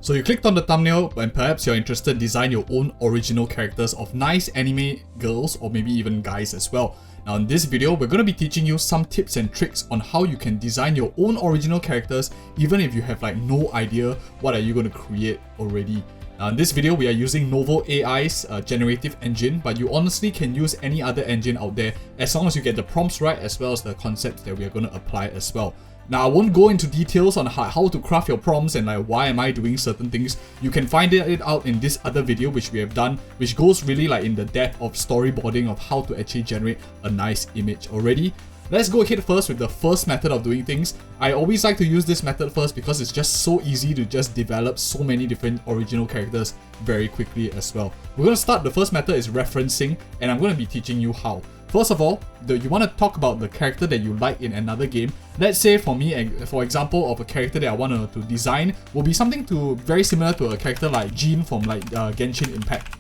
So you clicked on the thumbnail and perhaps you're interested in design your own original characters of nice anime girls or maybe even guys as well. Now in this video, we're going to be teaching you some tips and tricks on how you can design your own original characters even if you have like no idea what are you going to create already. Now in this video, we are using NovelAI's generative engine, but you honestly can use any other engine out there as long as you get the prompts right as well as the concepts that we are going to apply as well. Now I won't go into details on how to craft your prompts and like why am I doing certain things. You can find it out in this other video which we have done, which goes really like in the depth of storyboarding of how to actually generate a nice image already. Let's go ahead first with the first method of doing things. I always like to use this method first because it's just so easy to just develop so many different original characters very quickly as well. We're going to start, the first method is referencing, and I'm going to be teaching you how. First of all, you want to talk about the character that you like in another game. Let's say for me, for example, of a character that I want to design will be something very similar to a character like Jean from like Genshin Impact.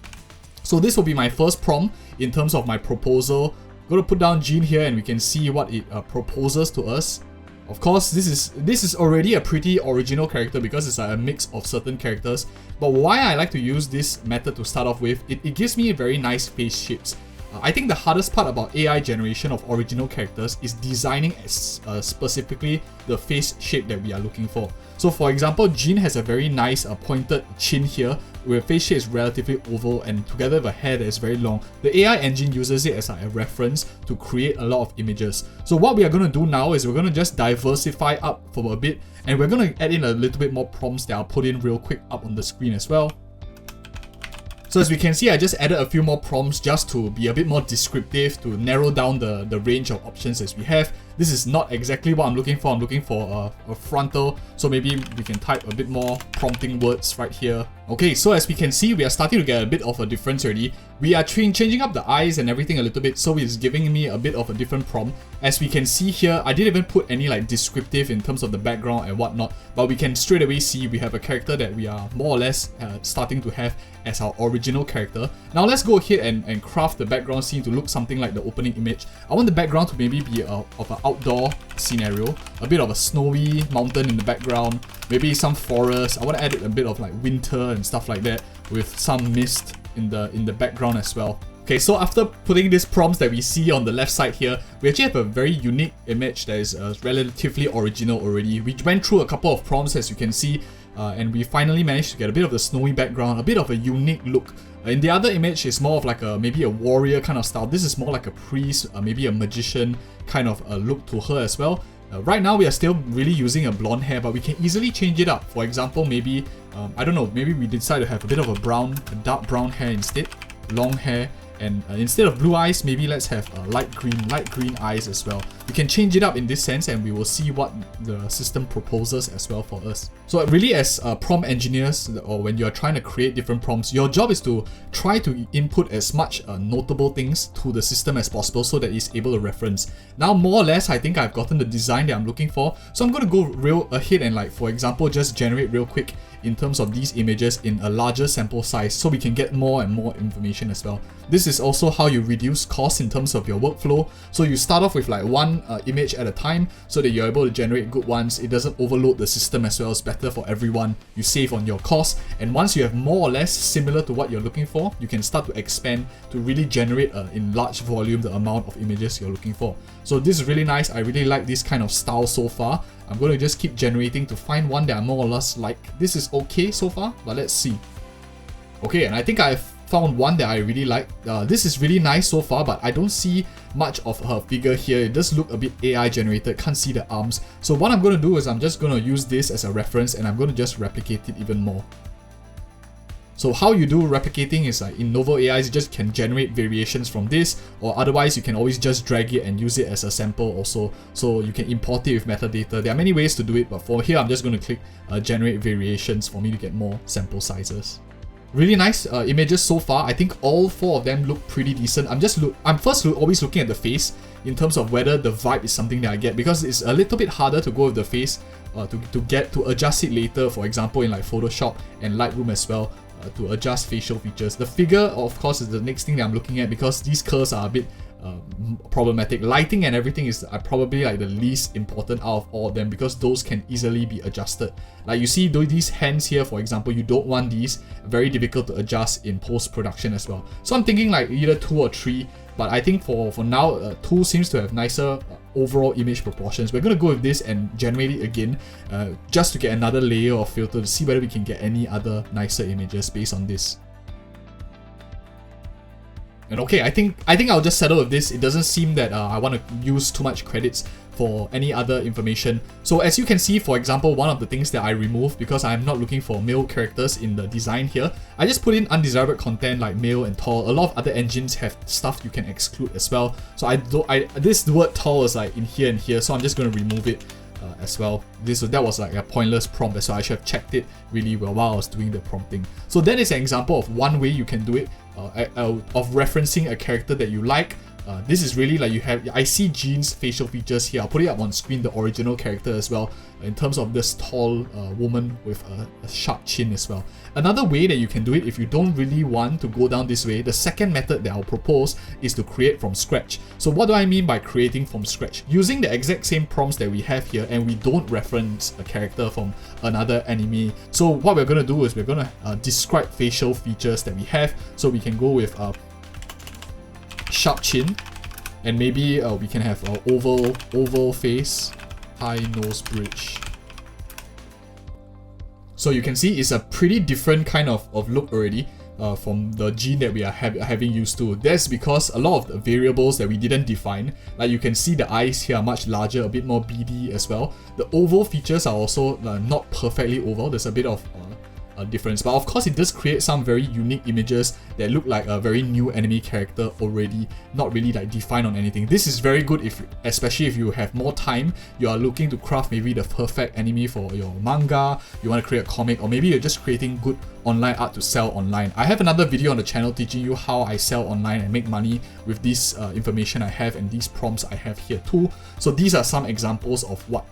So this will be my first prompt in terms of my proposal. I'm going to put down Jean here and we can see what it proposes to us. Of course, this is already a pretty original character because it's a mix of certain characters. But why I like to use this method to start off with, it gives me very nice face shapes. I think the hardest part about AI generation of original characters is designing specifically the face shape that we are looking for. So for example, Jean has a very nice pointed chin here, where face shape is relatively oval and together with a hair that is very long. The AI engine uses it as a reference to create a lot of images. So what we are going to do now is we're going to just diversify up for a bit, and we're going to add in a little bit more prompts that I'll put in real quick up on the screen as well. So as we can see, I just added a few more prompts just to be a bit more descriptive, to narrow down the range of options as we have. This is not exactly what I'm looking for. I'm looking for a frontal, so maybe we can type a bit more prompting words right here. Okay, so as we can see, we are starting to get a bit of a difference already. We are changing up the eyes and everything a little bit, so it's giving me a bit of a different prompt. As we can see here, I didn't even put any like descriptive in terms of the background and whatnot, but we can straight away see we have a character that we are more or less starting to have as our original character. Now let's go ahead and craft the background scene to look something like the opening image. I want the background to maybe be of an outdoor scenario, a bit of a snowy mountain in the background, maybe some forest. I want to add a bit of like winter and stuff like that with some mist in the background as well. Okay, so after putting these prompts that we see on the left side here, we actually have a very unique image that is relatively original already. We went through a couple of prompts as you can see, and we finally managed to get a bit of the snowy background, a bit of a unique look. In the other image, it's more of like maybe a warrior kind of style. This is more like a priest, maybe a magician kind of look to her as well. Right now, we are still really using a blonde hair, but we can easily change it up. For example, maybe, I don't know, maybe we decide to have a bit of a dark brown hair instead, long hair. And instead of blue eyes, maybe let's have light green eyes as well. We can change it up in this sense and we will see what the system proposes as well for us. So really as prompt engineers, or when you are trying to create different prompts, your job is to try to input as much notable things to the system as possible so that it's able to reference. Now more or less, I think I've gotten the design that I'm looking for. So I'm going to go real ahead and like, for example, just generate real quick in terms of these images in a larger sample size so we can get more and more information as well. This is also how you reduce costs in terms of your workflow. So you start off with like one image at a time so that you're able to generate good ones. It doesn't overload the system as well. It's better for everyone. You save on your costs. And once you have more or less similar to what you're looking for, you can start to expand to really generate in large volume the amount of images you're looking for. So this is really nice. I really like this kind of style so far. I'm going to just keep generating to find one that I more or less like. This is okay so far, but let's see. Okay, and I think I've found one that I really like. This is really nice so far, but I don't see much of her figure here. It does look a bit AI generated, can't see the arms. So what I'm going to do is I'm just going to use this as a reference and I'm going to just replicate it even more. So how you do replicating is like in NovelAI, you just can generate variations from this, or otherwise you can always just drag it and use it as a sample also. So you can import it with metadata. There are many ways to do it, but for here I'm just going to click generate variations for me to get more sample sizes. Really nice images so far. I think all four of them look pretty decent. I'm first always looking at the face in terms of whether the vibe is something that I get, because it's a little bit harder to go with the face to adjust it later, for example in like Photoshop and Lightroom as well. to adjust facial features. The figure, of course, is the next thing that I'm looking at because these curves are a bit problematic. Lighting and everything is probably like the least important out of all of them because those can easily be adjusted. Like you see these hands here, for example, you don't want these, very difficult to adjust in post-production as well. So I'm thinking like either 2 or 3, but I think for now, 2 seems to have nicer overall image proportions. We're going to go with this and generate it again just to get another layer of filter to see whether we can get any other nicer images based on this. And okay, I think I'll just settle with this. It doesn't seem that I want to use too much credits for any other information. So as you can see, for example, one of the things that I removed because I'm not looking for male characters in the design here, I just put in undesirable content like male and tall. A lot of other engines have stuff you can exclude as well. So this word tall is like in here and here, so I'm just going to remove it as well. That was like a pointless prompt, so I should have checked it really well while I was doing the prompting. So that is an example of one way you can do it, of referencing a character that you like. This is really like I see Jean's facial features here. I'll put it up on screen, the original character as well, in terms of this tall woman with a sharp chin as well. Another way that you can do it if you don't really want to go down this way, the second method that I'll propose is to create from scratch. So what do I mean by creating from scratch? Using the exact same prompts that we have here, and we don't reference a character from another anime. So what we're going to do is we're going to describe facial features that we have. So we can go with sharp chin, and maybe we can have oval face, high nose bridge. So you can see it's a pretty different kind of look already from the Jean that we are having used to. That's because a lot of the variables that we didn't define, like you can see the eyes here are much larger, a bit more beady as well. The oval features are also not perfectly oval. There's a bit of difference, but of course it does create some very unique images that look like a very new anime character already, not really like defined on anything. This is very good especially if you have more time, you are looking to craft maybe the perfect anime for your manga, you want to create a comic, or maybe you're just creating good online art to sell online. I have another video on the channel teaching you how I sell online and make money with this information I have and these prompts I have here too. So these are some examples of what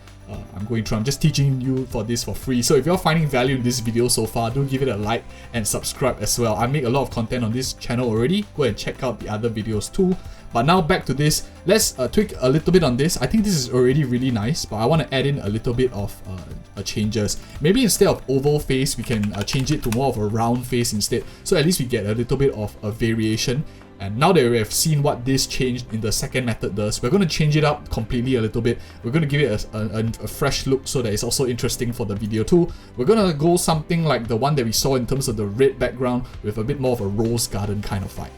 I'm going through. I'm just teaching you for this for free. So if you're finding value in this video so far, do give it a like and subscribe as well. I make a lot of content on this channel already. Go and check out the other videos too. But now back to this. Let's tweak a little bit on this. I think this is already really nice, but I want to add in a little bit of changes. Maybe instead of oval face, we can change it to more of a round face instead. So at least we get a little bit of a variation. And now that we have seen what this change in the second method does, we're going to change it up completely a little bit. We're going to give it a fresh look so that it's also interesting for the video too. We're going to go something like the one that we saw in terms of the red background with a bit more of a rose garden kind of vibe.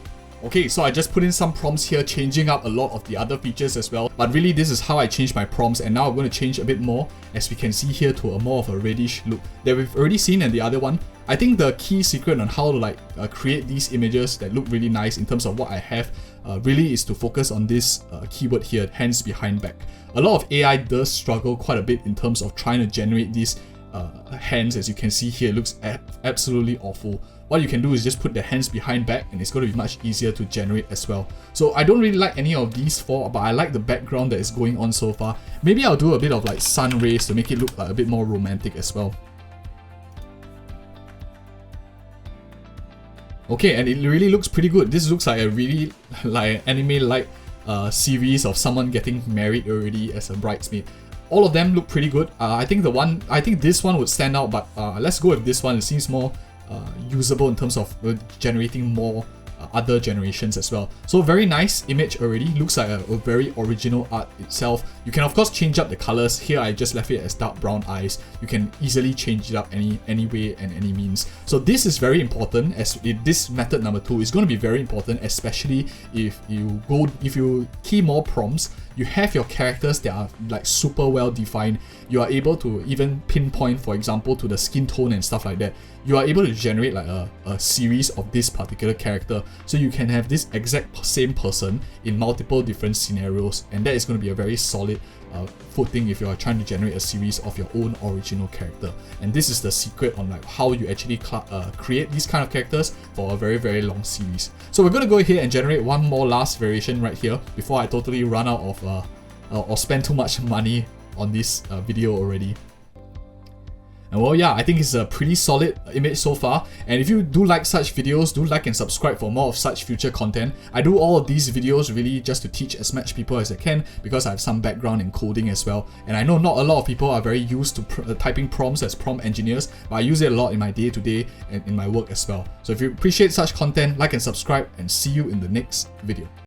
Okay, so I just put in some prompts here, changing up a lot of the other features as well. But really, this is how I changed my prompts, and now I'm going to change a bit more, as we can see here, to a more of a reddish look that we've already seen in the other one. I think the key secret on how to create these images that look really nice in terms of what I have really is to focus on this keyword here, hands behind back. A lot of AI does struggle quite a bit in terms of trying to generate these hands. As you can see here, it looks absolutely awful. What you can do is just put the hands behind back, and it's going to be much easier to generate as well. So I don't really like any of these four, but I like the background that is going on so far. Maybe I'll do a bit of like sun rays to make it look like a bit more romantic as well. Okay, and it really looks pretty good. This looks like a really like anime-like series of someone getting married already as a bridesmaid. All of them look pretty good. I think this one would stand out, but let's go with this one. It seems more usable in terms of generating more other generations as well. So very nice image already. Looks like a very original art itself. You can of course change up the colors. Here I just left it as dark brown eyes. You can easily change it up any way and any means. So this is very important, as this method number 2 is going to be very important, especially if you key more prompts. You have your characters that are like super well defined. You are able to even pinpoint, for example, to the skin tone and stuff like that. You are able to generate like a series of this particular character. So you can have this exact same person in multiple different scenarios. And that is going to be a very solid footing if you are trying to generate a series of your own original character. And this is the secret on like how you actually create these kind of characters for a very, very long series. So we're going to go ahead and generate one more last variation right here before I totally run out of or spend too much money on this video already. And well, yeah, I think it's a pretty solid image so far. And if you do like such videos, do like and subscribe for more of such future content. I do all of these videos really just to teach as much people as I can, because I have some background in coding as well. And I know not a lot of people are very used to typing prompts as prompt engineers, but I use it a lot in my day-to-day and in my work as well. So if you appreciate such content, like and subscribe, and see you in the next video.